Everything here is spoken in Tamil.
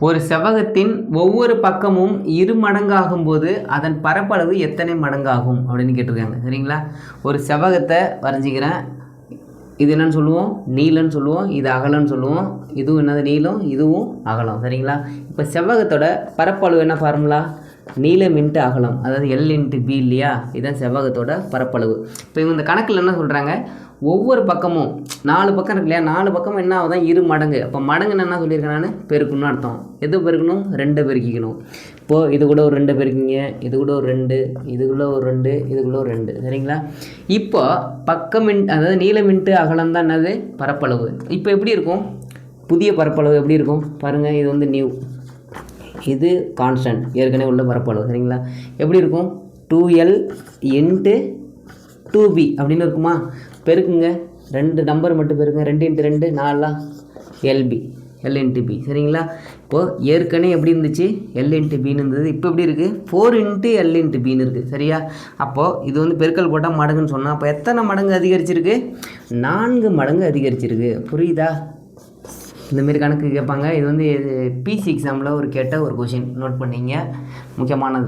ஒரு செவ்வகத்தின் ஒவ்வொரு பக்கமும் 2 மடங்காகும்போது அதன் பரப்பளவு எத்தனை மடங்காகும் அப்படின்னு கேட்டிருக்காங்க. சரிங்களா? ஒரு செவ்வகத்தை வரைஞ்சிக்கிறேன். இது என்னன்னு சொல்லுவோம்? நீளம்னு சொல்லுவோம். இது அகலம்னு சொல்லுவோம். இதுவும் என்னது? நீளம். இதுவும் அகலம். சரிங்களா? இப்போ செவ்வகத்தோட பரப்பளவு என்ன ஃபார்முலா? நீளம் இன்ட்டு அகலம், அதாவது எல் இன்ட்டு பி இல்லையா? இதுதான் செவ்வகத்தோட பரப்பளவு. இப்போ இவங்க இந்த கணக்கில் என்ன சொல்கிறாங்க? ஒவ்வொரு பக்கமும் 4 பக்கம் இருக்கு இல்லையா? 4 பக்கமும் என்ன ஆகுதான்? 2 மடங்கு. அப்போ மடங்குன்னு என்ன சொல்லியிருக்கேன் நான்? பெருக்கணும்னு அர்த்தம். எது பெருக்கணும்? 2 பெருக்கிக்கணும். இப்போது இது கூட ஒரு 2 பெருக்கிங்க, இது கூட ஒரு 2, இதுக்குள்ளே ஒரு 2, இதுக்குள்ளே ஒரு 2. சரிங்களா? இப்போ பக்கம் அதாவது நீளம் இன்ட்டு அகலம் தான் என்னது? பரப்பளவு. இப்போ எப்படி இருக்கும்? புதிய பரப்பளவு எப்படி இருக்கும் பாருங்கள். இது வந்து நியூ, இது கான்ஸ்டன்ட், ஏற்கனவே உள்ள பரப்பளவு. சரிங்களா? எப்படி இருக்கும்? 2L இன்ட்டு 2B அப்படின்னு இருக்குமா? பெருக்குங்க, 2 நம்பர் மட்டும் பெருக்குங்க. 2 into 2 4 LB, L into B. சரிங்களா? இப்போது ஏற்கனவே எப்படி இருந்துச்சு? L இன்ட்டு பின்னு இருந்தது. இப்போ எப்படி இருக்குது? 4 இன்ட்டு L இன்ட்டு பின்னு இருக்குது. சரியா? அப்போது இது வந்து பெருக்கல் போட்டால் மடங்குன்னு சொன்னால் அப்போ எத்தனை மடங்கு அதிகரிச்சிருக்கு? 4 மடங்கு அதிகரிச்சிருக்கு. புரியுதா? இந்தமாரி கணக்கு கேட்பாங்க. இது வந்து பிசி எக்ஸாமில் கேட்ட ஒரு கொஷின். நோட் பண்ணிங்க, முக்கியமானது.